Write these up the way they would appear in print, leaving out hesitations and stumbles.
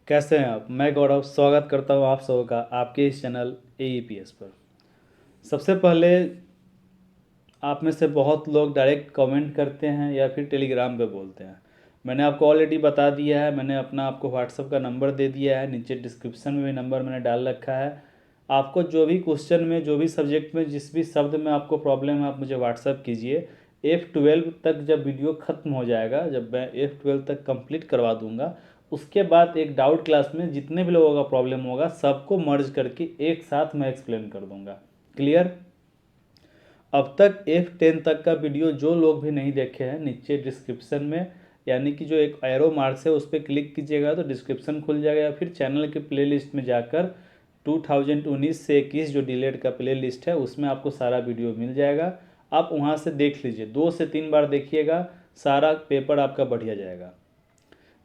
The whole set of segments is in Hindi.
कैसे हैं आप। मैं गौरव स्वागत करता हूं आप सबका आपके इस चैनल AEPS पर। सबसे पहले आप में से बहुत लोग डायरेक्ट कमेंट करते हैं या फिर टेलीग्राम पे बोलते हैं। मैंने आपको ऑलरेडी बता दिया है, मैंने अपना आपको व्हाट्सएप का नंबर दे दिया है, नीचे डिस्क्रिप्शन में भी नंबर मैंने डाल रखा है। आपको जो भी क्वेश्चन में, जो भी सब्जेक्ट में, जिस भी शब्द में आपको प्रॉब्लम है आप मुझे व्हाट्सएप कीजिए। F12 तक जब वीडियो ख़त्म हो जाएगा, जब मैं F12 तक कंप्लीट करवा दूंगा, उसके बाद एक डाउट क्लास में जितने भी लोगों का प्रॉब्लम होगा सबको मर्ज करके एक साथ मैं एक्सप्लेन कर दूंगा। क्लियर। अब तक F10 तक का वीडियो जो लोग भी नहीं देखे हैं, नीचे डिस्क्रिप्शन में यानी कि जो एक एरो मार्क्स है उस पर क्लिक कीजिएगा तो डिस्क्रिप्शन खुल जाएगा, या फिर चैनल के प्लेलिस्ट में जाकर 2019 से 21 जो डिलेट का प्लेलिस्ट है उसमें आपको सारा वीडियो मिल जाएगा। आप वहाँ से देख लीजिए, 2 से 3 बार देखिएगा, सारा पेपर आपका बढ़िया जाएगा।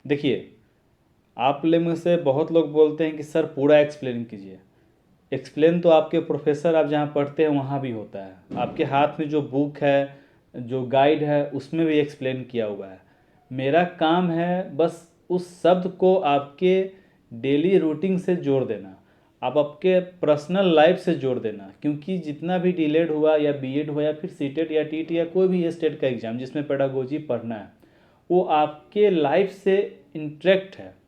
देखिए, आप में से बहुत लोग बोलते हैं कि सर पूरा एक्सप्लेन कीजिए। एक्सप्लेन तो आपके प्रोफेसर आप जहाँ पढ़ते हैं वहाँ भी होता है, आपके हाथ में जो बुक है, जो गाइड है, उसमें भी एक्सप्लेन किया हुआ है। मेरा काम है बस उस शब्द को आपके डेली रूटीन से जोड़ देना, आप आपके पर्सनल लाइफ से जोड़ देना। क्योंकि जितना भी डीलेड हुआ या बीएड हुआ या फिर सीटेट या टीटी या कोई भी स्टेट का एग्ज़ाम जिसमें पेडागोजी पढ़ना है, वो आपके लाइफ से इंटरेक्ट है।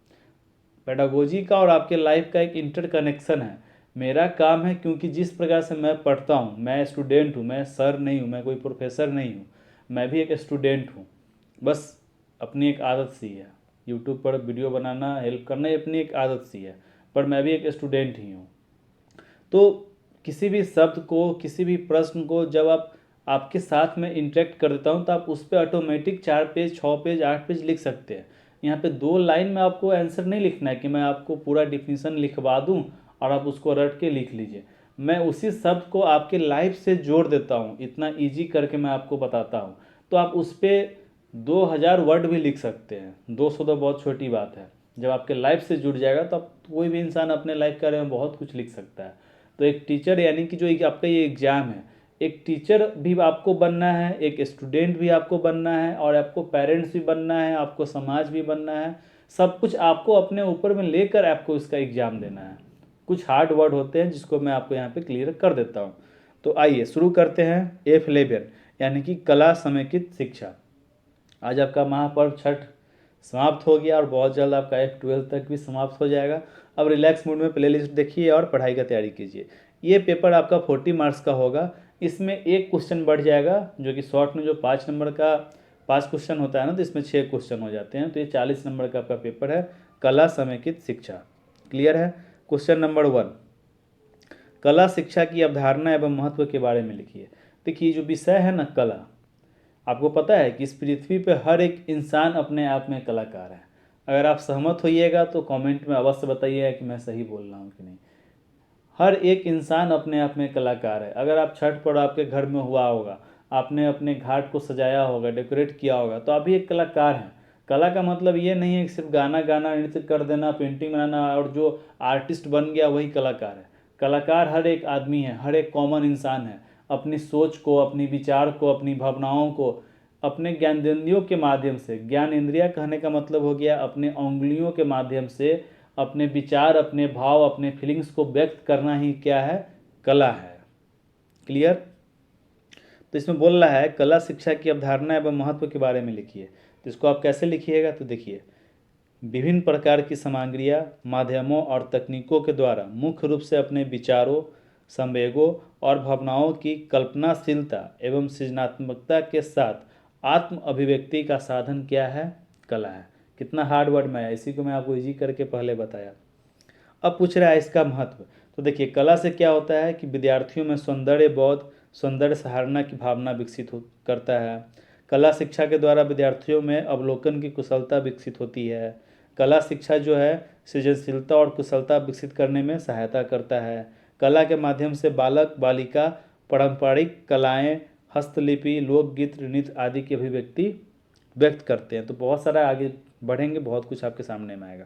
पेडागोजी का और आपके लाइफ का एक इंटर कनेक्शन है। मेरा काम है, क्योंकि जिस प्रकार से मैं पढ़ता हूँ, मैं स्टूडेंट हूँ, मैं सर नहीं हूँ, मैं कोई प्रोफेसर नहीं हूँ, मैं भी एक स्टूडेंट हूँ। बस अपनी एक आदत सी है, यूट्यूब पर वीडियो बनाना, हेल्प करना, ये अपनी एक आदत सी है, पर मैं भी एक स्टूडेंट ही हूँ। तो किसी भी शब्द को, किसी भी प्रश्न को जब आपके साथ में इंटरेक्ट कर देता हूँ तो आप उस पर ऑटोमेटिक 4 पेज, 6 पेज, 8 पेज लिख सकते हैं। यहाँ पे 2 लाइन में आपको आंसर नहीं लिखना है कि मैं आपको पूरा डिफिनीशन लिखवा दूँ और आप उसको रट के लिख लीजिए। मैं उसी शब्द को आपके लाइफ से जोड़ देता हूँ, इतना ईजी करके मैं आपको बताता हूँ। तो आप उस पर 2000 वर्ड भी लिख सकते हैं। 200 तो बहुत छोटी बात है, जब आपके लाइफ से जुड़ जाएगा तो आप, कोई भी इंसान अपने लाइफ के बारे में बहुत कुछ लिख सकता है। तो एक टीचर यानी कि जो आपका ये एग्ज़ाम है, एक टीचर भी आपको बनना है, एक स्टूडेंट भी आपको बनना है, और आपको पेरेंट्स भी बनना है, आपको समाज भी बनना है। सब कुछ आपको अपने ऊपर में लेकर आपको इसका एग्ज़ाम देना है। कुछ हार्ड वर्ड होते हैं जिसको मैं आपको यहाँ पे क्लियर कर देता हूँ। तो आइए शुरू करते हैं। F11 यानी कि कला समेकित शिक्षा। आज आपका महापर्व छठ समाप्त हो गया और बहुत जल्द आपका F12 तक भी समाप्त हो जाएगा। अब रिलैक्स मूड में प्लेलिस्ट देखिए और पढ़ाई का तैयारी कीजिए। ये पेपर आपका 40 मार्क्स का होगा। इसमें एक क्वेश्चन बढ़ जाएगा, जो कि शॉर्ट में जो 5 नंबर का 5 क्वेश्चन होता है ना, तो इसमें 6 क्वेश्चन हो जाते हैं। तो ये 40 नंबर का आपका पेपर है, कला समेकित शिक्षा। क्लियर है। क्वेश्चन नंबर 1, कला शिक्षा की अवधारणा एवं महत्व के बारे में लिखिए। देखिए, जो विषय है ना कला, आपको पता है कि इस पृथ्वी पे हर एक इंसान अपने आप में कलाकार है। अगर आप सहमत होइएगा तो कमेंट में अवश्य बताइएगा कि मैं सही बोल रहा हूँ कि नहीं। हर एक इंसान अपने आप में कलाकार है। अगर आप छठ पर आपके घर में हुआ होगा, आपने अपने घाट को सजाया होगा, डेकोरेट किया होगा, तो आप भी एक कलाकार हैं। कला का मतलब ये नहीं है कि सिर्फ गाना गाना, नृत्य कर देना, पेंटिंग बनाना, और जो आर्टिस्ट बन गया वही कलाकार है। कलाकार हर एक आदमी है, हर एक कॉमन इंसान है। अपनी सोच को, अपनी विचार को, अपनी भावनाओं को अपने ज्ञानेंद्रियों के माध्यम से, ज्ञान इंद्रिया कहने का मतलब हो गया अपने उंगलियों के माध्यम से अपने विचार, अपने भाव, अपने फीलिंग्स को व्यक्त करना ही क्या है, कला है। क्लियर। तो इसमें बोल रहा है कला शिक्षा की अवधारणा एवं महत्व के बारे में लिखिए। तो इसको आप कैसे लिखिएगा, तो देखिए, विभिन्न प्रकार की सामग्रियाँ, माध्यमों और तकनीकों के द्वारा मुख्य रूप से अपने विचारों, संवेगों और भावनाओं की कल्पनाशीलता एवं सृजनात्मकता के साथ आत्म अभिव्यक्ति का साधन क्या है, कला है। कितना हार्ड वर्ड में है, इसी को मैं आपको इजी करके पहले बताया। अब पूछ रहा है इसका महत्व। तो देखिए, कला से क्या होता है कि विद्यार्थियों में सौंदर्य बोध, सौंदर्य सराहना की भावना विकसित करता है। कला शिक्षा के द्वारा विद्यार्थियों में अवलोकन की कुशलता विकसित होती है। कला शिक्षा जो है सृजनशीलता और कुशलता विकसित करने में सहायता करता है। कला के माध्यम से बालक बालिका पारंपरिक कलाएं, हस्तलिपि, लोकगीत, नृत्य आदि की अभिव्यक्ति व्यक्त करते हैं। तो बहुत सारा आगे बढ़ेंगे, बहुत कुछ आपके सामने में आएगा।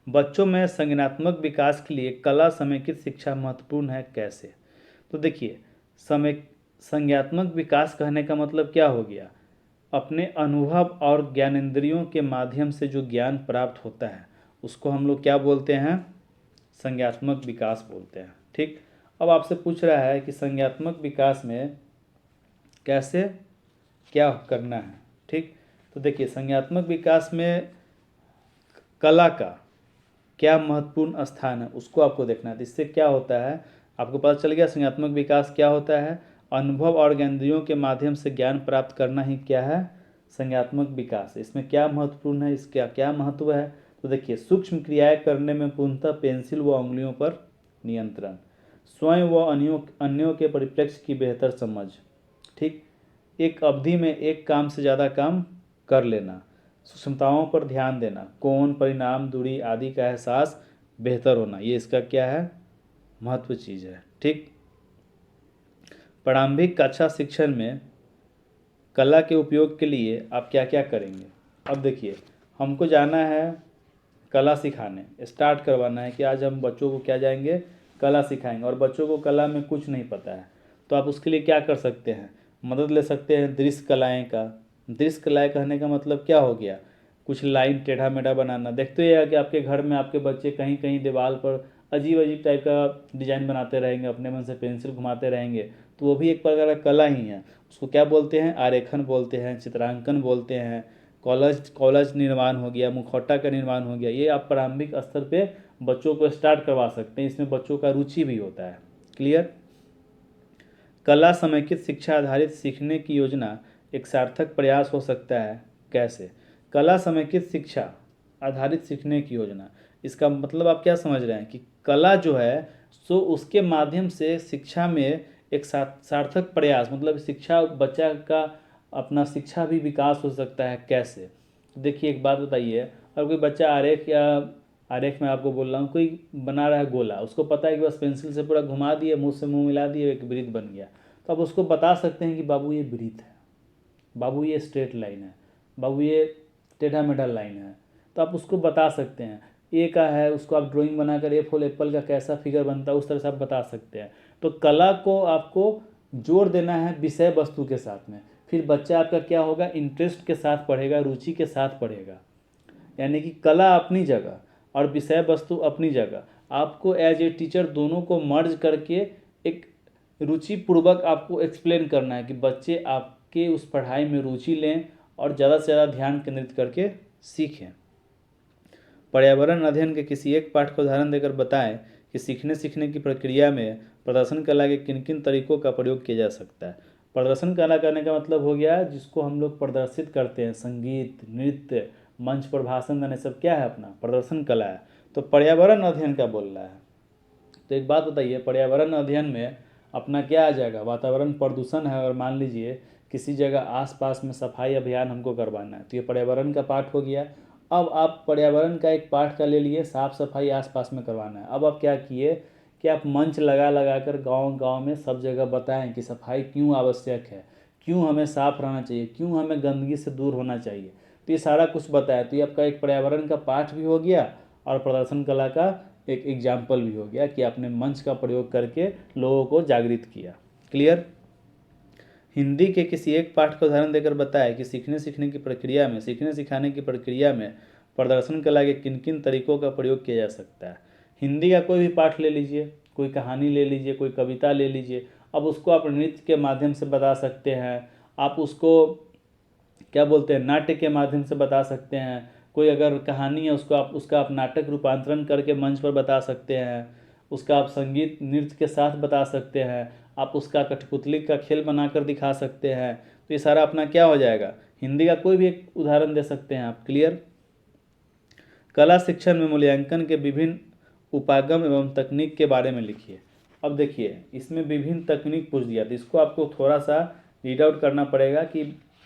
बच्चों में संज्ञानात्मक विकास के लिए कला समेकित शिक्षा महत्वपूर्ण है, कैसे। तो देखिए, समय संज्ञात्मक विकास कहने का मतलब क्या हो गया, अपने अनुभव और ज्ञानेंद्रियों के माध्यम से जो ज्ञान प्राप्त होता है उसको हम लोग क्या बोलते हैं, संज्ञात्मक विकास बोलते हैं। ठीक, अब आपसे पूछ रहा है कि संज्ञात्मक विकास में कैसे क्या करना है। ठीक, तो देखिए संज्ञात्मक विकास में कला का क्या महत्वपूर्ण स्थान है उसको आपको देखना है। तो इससे क्या होता है, आपको पता चल गया संज्ञात्मक विकास क्या होता है। अनुभव और ज्ञानेंद्रियों के माध्यम से ज्ञान प्राप्त करना ही क्या है, संज्ञात्मक विकास। इसमें क्या महत्वपूर्ण है, इसका क्या महत्व है। तो देखिए सूक्ष्म क्रियाएं करने में पूर्णतः पेंसिल व उंगलियों पर नियंत्रण, स्वयं व अन्यों के परिप्रेक्ष्य की बेहतर समझ। ठीक, एक अवधि में एक काम से ज़्यादा काम कर लेना, सूक्ष्मताओं पर ध्यान देना, कोण, परिणाम, दूरी आदि का एहसास बेहतर होना, ये इसका क्या है, महत्व चीज़ है। ठीक, प्रारंभिक कक्षा शिक्षण में कला के उपयोग के लिए आप क्या क्या करेंगे। अब देखिए हमको जाना है कला सिखाने, स्टार्ट करवाना है कि आज हम बच्चों को क्या जाएंगे, कला सिखाएंगे, और बच्चों को कला में कुछ नहीं पता है। तो आप उसके लिए क्या कर सकते हैं, मदद ले सकते हैं दृश्य कलाएँ का। दृश्य कलाएँ कहने का मतलब क्या हो गया, कुछ लाइन टेढ़ा मेढ़ा बनाना। देखते हैं कि आपके घर में आपके बच्चे कहीं कहीं दीवार पर अजीब अजीब टाइप का डिजाइन बनाते रहेंगे, अपने मन से पेंसिल घुमाते रहेंगे, तो वो भी एक प्रकार का कला ही है। उसको क्या बोलते हैं, आरेखन बोलते हैं, चित्रांकन बोलते हैं, कॉलेज निर्माण हो गया, मुखौटा का निर्माण हो गया। ये आप प्रारंभिक स्तर पे बच्चों को स्टार्ट करवा सकते हैं, इसमें बच्चों का रुचि भी होता है। क्लियर। कला समेकित शिक्षा आधारित सीखने की योजना एक सार्थक प्रयास हो सकता है। कैसे, कला समेकित शिक्षा आधारित सीखने की योजना, इसका मतलब आप क्या समझ रहे हैं कि कला जो है सो उसके माध्यम से शिक्षा में एक सार्थक प्रयास, मतलब शिक्षा बच्चा का अपना शिक्षा भी विकास हो सकता है। कैसे, देखिए एक बात बताइए, अगर कोई बच्चा आरेख में आपको बोल रहा हूँ, कोई बना रहा है गोला, उसको पता है कि बस पेंसिल से पूरा घुमा दिए, मुंह से मुंह मिला दिए, एक वृत्त बन गया, तो आप उसको बता सकते हैं कि बाबू ये वृत्त है, बाबू ये स्ट्रेट लाइन है, बाबू ये टेढ़ा मेढ़ा लाइन है। तो आप उसको बता सकते हैं। ए का है, उसको आप ड्राइंग बनाकर ए फॉर एप्पल का कैसा फिगर बनता है उस तरह से आप बता सकते हैं। तो कला को आपको जोड़ देना है विषय वस्तु के साथ में, फिर बच्चा आपका क्या होगा, इंटरेस्ट के साथ पढ़ेगा, रुचि के साथ पढ़ेगा। यानी कि कला अपनी जगह और विषय वस्तु अपनी जगह, आपको एज ए टीचर दोनों को मर्ज करके एक रुचिपूर्वक आपको एक्सप्लेन करना है कि बच्चे आपके उस पढ़ाई में रुचि लें और ज़्यादा से ज़्यादा ध्यान केंद्रित करके सीखें। पर्यावरण अध्ययन के किसी एक पाठ को उदाहरण देकर बताएं कि सीखने की प्रक्रिया में प्रदर्शन कला के किन किन तरीकों का प्रयोग किया जा सकता है। प्रदर्शन कला करने का मतलब हो गया जिसको हम लोग प्रदर्शित करते हैं, संगीत, नृत्य, मंच पर भाषण देने, सब क्या है, अपना प्रदर्शन कला है। तो पर्यावरण अध्ययन क्या बोल रहा है, तो एक बात बताइए, पर्यावरण अध्ययन में अपना क्या आ जाएगा, वातावरण प्रदूषण है और मान लीजिए किसी जगह आसपास में सफाई अभियान हमको करवाना है, तो ये पर्यावरण का पाठ हो गया। अब आप पर्यावरण का एक पाठ का ले लिए, साफ सफाई आसपास में करवाना है। अब आप क्या किए कि आप मंच लगा कर गाँव गाँव में सब जगह बताएं कि सफाई क्यों आवश्यक है, क्यों हमें साफ रहना चाहिए, क्यों हमें गंदगी से दूर होना चाहिए। तो ये सारा कुछ बताया, तो ये आपका एक पर्यावरण का पाठ भी हो गया और प्रदर्शन कला का एक एग्जाम्पल भी हो गया कि आपने मंच का प्रयोग करके लोगों को जागृत किया। क्लियर। हिंदी के किसी एक पाठ का उदाहरण देकर बताएं कि सीखने सिखाने की प्रक्रिया में प्रदर्शन कला के किन किन तरीकों का प्रयोग किया जा सकता है। हिंदी का कोई भी पाठ ले लीजिए, कोई कहानी ले लीजिए, कोई कविता ले लीजिए, अब उसको आप नृत्य के माध्यम से बता सकते हैं, आप उसको क्या बोलते हैं, नाट्य के माध्यम से बता सकते हैं। कोई अगर कहानी है उसका आप नाटक रूपांतरण करके मंच पर बता सकते हैं, उसका आप संगीत नृत्य के साथ बता सकते हैं, आप उसका कठपुतली का खेल बनाकर दिखा सकते हैं। तो ये सारा अपना क्या हो जाएगा, हिंदी का कोई भी एक उदाहरण दे सकते हैं आप। क्लियर। कला शिक्षण में मूल्यांकन के विभिन्न उपागम एवं तकनीक के बारे में लिखिए। अब देखिए इसमें विभिन्न तकनीक पूछ दिया, तो इसको आपको थोड़ा सा रीड आउट करना पड़ेगा कि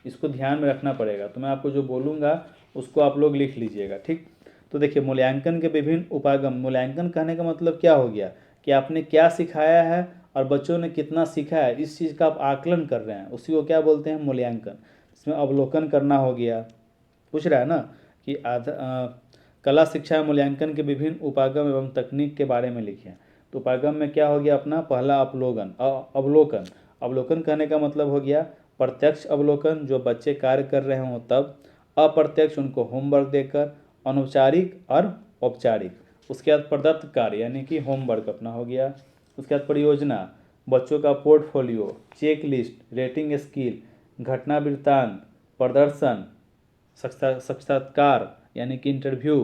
इसको ध्यान में रखना पड़ेगा। तो मैं आपको जो बोलूँगा उसको आप लोग लिख लीजिएगा। ठीक, तो देखिए मूल्यांकन के विभिन्न उपागम, मूल्यांकन कहने का मतलब क्या हो गया कि आपने क्या सिखाया है और बच्चों ने कितना सीखा है, इस चीज़ का आप आकलन कर रहे हैं, उसी को क्या बोलते हैं, मूल्यांकन। इसमें अवलोकन करना हो गया, पूछ रहा है ना कि कला शिक्षा मूल्यांकन के विभिन्न उपागम एवं तकनीक के बारे में लिखिए। तो उपागम में क्या हो गया अपना पहला अवलोकन। अवलोकन कहने का मतलब हो गया प्रत्यक्ष अवलोकन, जो बच्चे कार्य कर रहे हों तब, अप्रत्यक्ष उनको होमवर्क देकर, अनौपचारिक और औपचारिक, उसके बाद प्रदत्त कार्य यानी कि होमवर्क अपना हो गया, उसके बाद परियोजना, बच्चों का portfolio, check list, rating skill, घटना वृत्तांत, प्रदर्शन, साक्षात्कार यानी कि इंटरव्यू।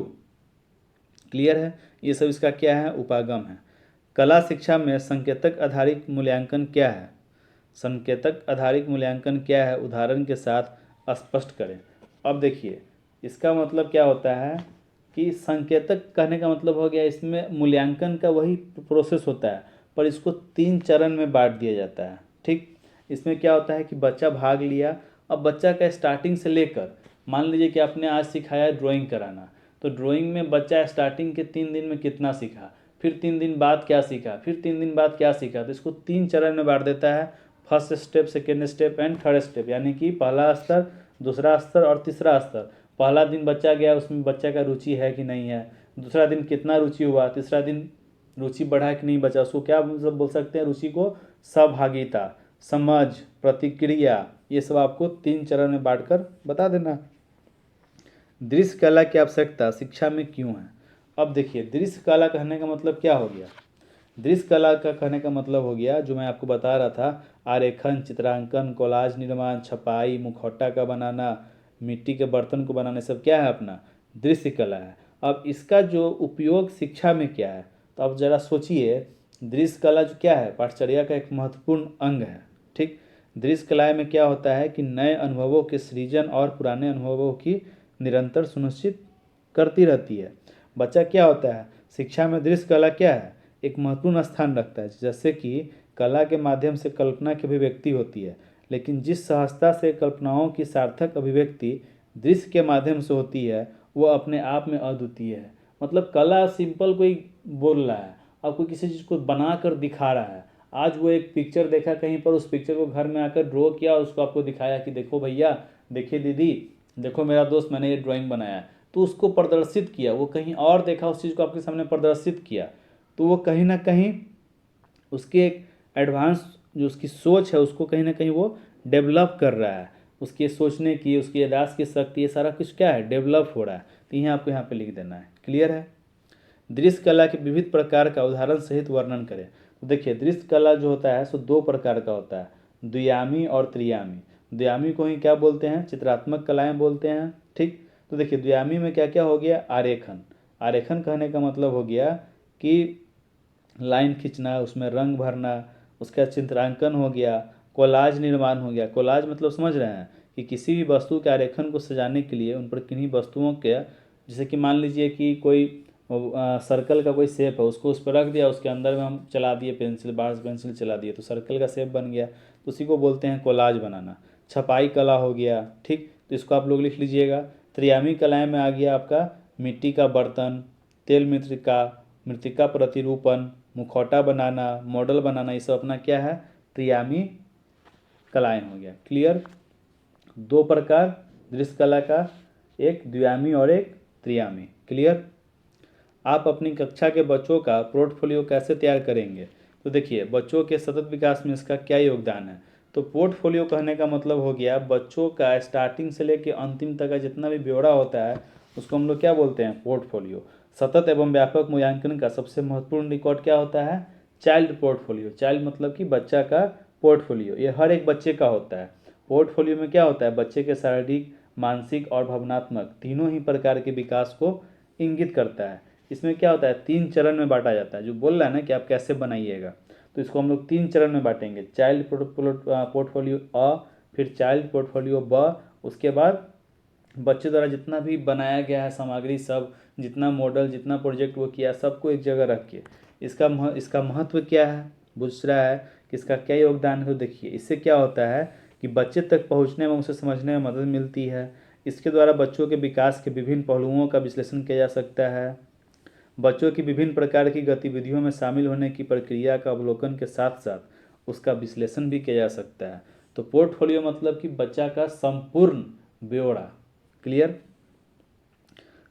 क्लियर है, ये सब इसका क्या है, उपागम है। कला शिक्षा में संकेतक आधारित मूल्यांकन क्या है? संकेतक आधारित मूल्यांकन क्या है, उदाहरण के साथ स्पष्ट करें। अब देखिए इसका मतलब क्या होता है कि संकेतक कहने का मतलब हो गया इसमें मूल्यांकन का वही प्रोसेस होता है, पर इसको 3 चरण में बांट दिया जाता है। ठीक, इसमें क्या होता है कि बच्चा भाग लिया, अब बच्चा का स्टार्टिंग से लेकर, मान लीजिए कि आपने आज सिखाया ड्राइंग कराना, तो ड्राइंग में बच्चा स्टार्टिंग के 3 दिन में कितना सीखा, फिर 3 दिन बाद क्या सीखा, फिर 3 दिन बाद क्या सीखा, तो इसको 3 चरण में बांट देता है, first step, second step and third step, यानी कि पहला स्तर, दूसरा स्तर और तीसरा स्तर। पहला दिन बच्चा गया, उसमें बच्चा का रुचि है कि नहीं है, दूसरा दिन कितना रुचि हुआ, तीसरा दिन रुचि बढ़ा कि नहीं बचा, उसको क्या मतलब बोल सकते हैं, रुचि को सहभागिता, समझ, प्रतिक्रिया, ये सब आपको 3 चरण में बांटकर बता देना। दृश्य कला की आवश्यकता शिक्षा में क्यों है? अब देखिए दृश्य कला कहने का मतलब क्या हो गया, दृश्य कला का कहने का मतलब हो गया जो मैं आपको बता रहा था, आरेखन, चित्रांकन, कोलाज निर्माण, छपाई, मुखौटा का बनाना, मिट्टी के बर्तन को बनाना, सब क्या है, अपना दृश्य कला है। अब इसका जो उपयोग शिक्षा में क्या है, तो अब ज़रा सोचिए, दृश्य कला जो क्या है, पाठचर्या का एक महत्वपूर्ण अंग है। ठीक, दृश्य कला में क्या होता है कि नए अनुभवों के सृजन और पुराने अनुभवों की निरंतर सुनिश्चित करती रहती है। बच्चा क्या होता है, शिक्षा में दृश्य कला क्या है, एक महत्वपूर्ण स्थान रखता है। जैसे कि कला के माध्यम से कल्पना की अभिव्यक्ति होती है, लेकिन जिस सहजता से कल्पनाओं की सार्थक अभिव्यक्ति दृश्य के माध्यम से होती है वो अपने आप में अद्वितीय है। मतलब कला सिंपल कोई बोल रहा है और कोई किसी चीज़ को बना कर दिखा रहा है। आज वो एक पिक्चर देखा कहीं पर, उस पिक्चर को घर में आकर ड्रॉ किया और उसको आपको दिखाया कि देखो भैया, देखिए दीदी, देखो मेरा दोस्त, मैंने ये ड्राइंग बनाया है, तो उसको प्रदर्शित किया, वो कहीं और देखा, उस चीज़ को आपके सामने प्रदर्शित किया, तो वो कहीं ना कहीं उसकी एक एडवांस जो उसकी सोच है उसको कहीं ना कहीं वो डेवलप कर रहा है, उसके सोचने की, उसकी याददाश्त की शक्ति, ये सारा कुछ क्या है, डेवलप हो रहा है। तो यहाँ आपको यहाँ पे लिख देना है। क्लियर है। दृश्य कला के विविध प्रकार का उदाहरण सहित वर्णन करें। तो देखिए दृश्य कला जो होता है सो 2 प्रकार का होता है, द्वियामी और त्रियामी। द्वियामी को ही क्या बोलते हैं, चित्रात्मक कलाएं बोलते हैं। ठीक, तो देखिए द्वियामी में क्या क्या हो गया, आरेखन। आरेखन कहने का मतलब हो गया कि लाइन खींचना, उसमें रंग भरना, उसका चित्रांकन हो गया, कोलाज निर्माण हो गया। कोलाज मतलब समझ रहे हैं कि किसी भी वस्तु के आरेखन को सजाने के लिए उन पर किन्हीं वस्तुओं के, जैसे कि मान लीजिए कि कोई सर्कल का कोई शेप है, उसको उस पर रख दिया, उसके अंदर में हम चला दिए पेंसिल, बार्स पेंसिल चला दिए, तो सर्कल का शेप बन गया, तो उसी को बोलते हैं कोलाज बनाना। छपाई कला हो गया। ठीक, तो इसको आप लोग लिख लीजिएगा। त्रियामी कलाएँ में आ गया आपका मिट्टी का बर्तन, तेल मृतिका, मृतिका प्रतिरूपण, मुखौटा बनाना, मॉडल बनाना, ये सब अपना क्या है, त्रियामी कलाएं हो गया। क्लियर। 2 प्रकार दृश्य कला का, एक द्वियामी और एक त्रियामी। क्लियर। आप अपनी कक्षा के बच्चों का पोर्टफोलियो कैसे तैयार करेंगे? तो देखिए बच्चों के सतत विकास में इसका क्या योगदान है। तो पोर्टफोलियो कहने का मतलब हो गया बच्चों का स्टार्टिंग से लेकर अंतिम तक का जितना भी ब्यौरा होता है उसको हम लोग क्या बोलते हैं, पोर्टफोलियो। सतत एवं व्यापक मूल्यांकन का सबसे महत्वपूर्ण रिकॉर्ड क्या होता है, चाइल्ड पोर्टफोलियो। चाइल्ड मतलब कि बच्चा का पोर्टफोलियो, ये हर एक बच्चे का होता है। पोर्टफोलियो में क्या होता है, बच्चे के शारीरिक, मानसिक और भावनात्मक तीनों ही प्रकार के विकास को इंगित करता है। इसमें क्या होता है, 3 चरण में बांटा जाता है। जो बोल रहा है ना कि आप कैसे बनाइएगा, तो इसको हम लोग 3 चरण में बांटेंगे। चाइल्ड पोर्टफोलियो अ, फिर चाइल्ड पोर्टफोलियो ब, उसके बाद बच्चे द्वारा जितना भी बनाया गया है सामग्री, सब जितना मॉडल, जितना प्रोजेक्ट वो किया, सबको एक जगह रख के इसका महत्व क्या है, पूछ रहा है कि इसका क्या योगदान है। तो देखिए इससे क्या होता है कि बच्चे तक पहुंचने में, उसे समझने में मदद मिलती है। इसके द्वारा बच्चों के विकास के विभिन्न पहलुओं का विश्लेषण किया जा सकता है। बच्चों की विभिन्न प्रकार की गतिविधियों में शामिल होने की प्रक्रिया का अवलोकन के साथ साथ उसका विश्लेषण भी किया जा सकता है। तो पोर्टफोलियो मतलब कि बच्चा का संपूर्ण ब्यौरा। क्लियर।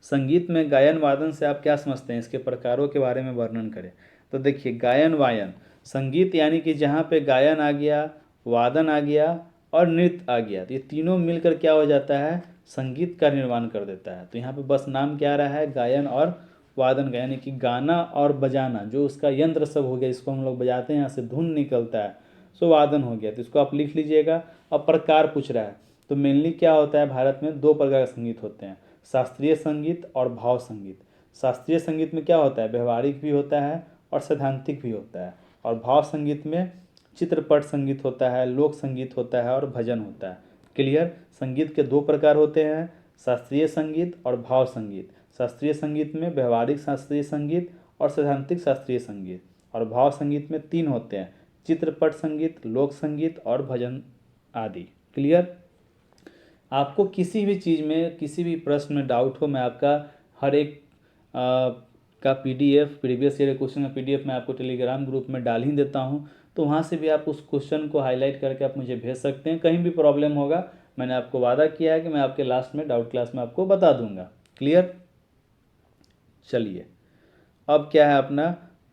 संगीत में गायन वादन से आप क्या समझते हैं, इसके प्रकारों के बारे में वर्णन करें। तो देखिए गायन वायन, संगीत यानी कि जहाँ पे गायन आ गया, वादन आ गया और नृत्य आ गया, तो ये तीनों मिलकर क्या हो जाता है, संगीत का निर्माण कर देता है। तो यहाँ पे बस नाम क्या आ रहा है, गायन और वादन का, यानी कि गाना और बजाना, जो उसका यंत्र सब हो गया, इसको हम लोग बजाते हैं, यहाँ से धुन निकलता है, सो वादन हो गया। तो इसको आप लिख लीजिएगा। अब प्रकार पूछ रहा है, तो मेनली क्या होता है, भारत में दो प्रकार के संगीत होते हैं, शास्त्रीय संगीत और भाव संगीत। शास्त्रीय संगीत में क्या होता है, व्यवहारिक भी होता है और सैद्धांतिक भी होता है। और भाव संगीत में चित्रपट संगीत होता है, लोक संगीत होता है और भजन होता है। क्लियर। संगीत के दो प्रकार होते हैं, शास्त्रीय संगीत और भाव संगीत। शास्त्रीय संगीत में व्यवहारिक शास्त्रीय संगीत और सैद्धांतिक शास्त्रीय संगीत। और भाव संगीत में तीन होते हैं, चित्रपट संगीत, लोक संगीत और भजन आदि। क्लियर। आपको किसी भी चीज़ में, किसी भी प्रश्न में डाउट हो, मैं आपका हर एक का पीडीएफ, प्रीवियस ईयर क्वेश्चन का पीडीएफ मैं आपको टेलीग्राम ग्रुप में डाल ही देता हूं, तो वहां से भी आप उस क्वेश्चन को हाईलाइट करके आप मुझे भेज सकते हैं। कहीं भी प्रॉब्लम होगा, मैंने आपको वादा किया है कि मैं आपके लास्ट में डाउट क्लास में आपको बता दूंगा। क्लियर। चलिए, अब क्या है अपना,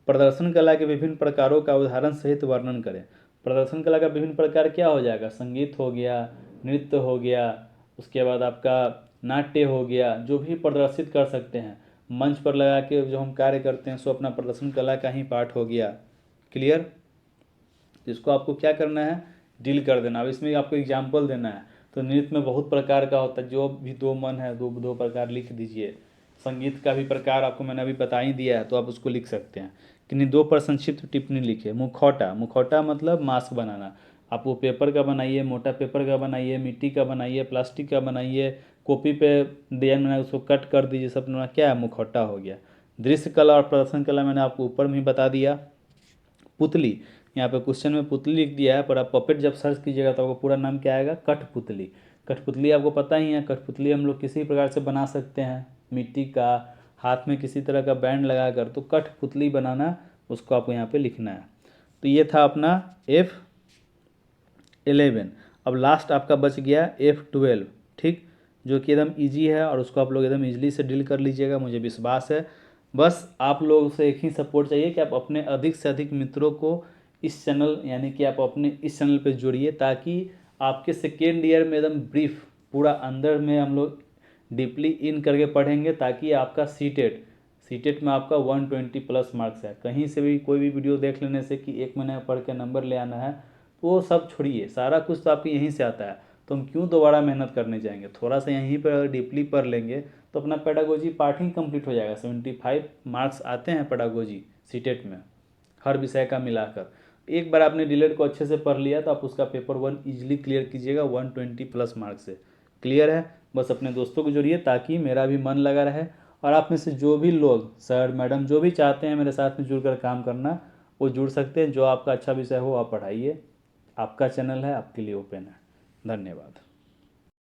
प्रदर्शन कला के विभिन्न प्रकारों का उदाहरण सहित वर्णन करें। प्रदर्शन कला का विभिन्न प्रकार क्या हो जाएगा, संगीत हो गया, नृत्य हो गया, उसके बाद आपका नाट्य हो गया, जो भी प्रदर्शित कर सकते हैं मंच पर लगा के जो हम कार्य करते हैं, सो अपना प्रदर्शन कला का ही पार्ट हो गया। क्लियर। इसको आपको क्या करना है, डील कर देना। अब इसमें आपको एग्जाम्पल देना है। तो नृत्य में बहुत प्रकार का होता है, जो भी दो मन है, दो दो प्रकार लिख दीजिए। संगीत का भी प्रकार आपको मैंने अभी बता ही दिया है, तो आप उसको लिख सकते हैं। किन्हीं दो पर संक्षिप्त टिप्पणी लिखिए। मुखौटा, मुखौटा मतलब मास्क बनाना। आप वो पेपर का बनाइए, मोटा पेपर का बनाइए, मिट्टी का बनाइए, प्लास्टिक का बनाइए, कॉपी पे डिजाइन बनाए, उसको कट कर दीजिए, सब अपना क्या है, मुखौटा हो गया। दृश्य कला और प्रदर्शन कला मैंने आपको ऊपर में ही बता दिया। पुतली, यहाँ पे क्वेश्चन में पुतली लिख दिया है, पर आप पपेट जब सर्च कीजिएगा तो आपको पूरा नाम क्या आएगा, कठपुतली। कठपुतली आपको पता ही है, कठपुतली हम लोग किसी प्रकार से बना सकते हैं, मिट्टी का, हाथ में किसी तरह का बैंड लगाकर, तो कठपुतली बनाना, उसको आपको यहाँ पे लिखना है। तो ये था अपना F11। अब लास्ट आपका बच गया F12, ठीक, जो कि एकदम इजी है और उसको आप लोग एकदम इजीली से डील कर लीजिएगा, मुझे विश्वास है। बस आप लोगों से एक ही सपोर्ट चाहिए कि आप अपने अधिक से अधिक मित्रों को इस चैनल, यानी कि आप अपने इस चैनल पे जोड़िए, ताकि आपके सेकेंड ईयर में एकदम ब्रीफ पूरा अंदर में हम लोग डीपली इन करके पढ़ेंगे, ताकि आपका सीटेट में आपका 120 प्लस मार्क्स है। कहीं से भी कोई भी वीडियो देख लेने से कि एक महीने में पढ़ के नंबर ले आना है, तो वो सब छोड़िए, सारा कुछ तो आपको यहीं से आता है, तो हम क्यों दोबारा मेहनत करने जाएंगे। थोड़ा सा यहीं पर अगर डीपली पढ़ लेंगे तो अपना पेडागोजी पार्ट ही कंप्लीट हो जाएगा। 75 मार्क्स आते हैं पेडागोजी सीटेट में, हर विषय का मिलाकर। एक बार आपने डिलेट को अच्छे से पढ़ लिया तो आप उसका पेपर 1 इजीली क्लियर कीजिएगा 120 प्लस मार्क्स से। क्लियर है। बस अपने दोस्तों को जोड़िए ताकि मेरा भी मन लगा रहे, और आप में से जो भी लोग, सर मैडम जो भी चाहते हैं मेरे साथ में जुड़कर काम करना, वो जुड़ सकते हैं। जो आपका अच्छा विषय हो आप पढ़ाइए, आपका चैनल है, आपके लिए ओपन है। धन्यवाद।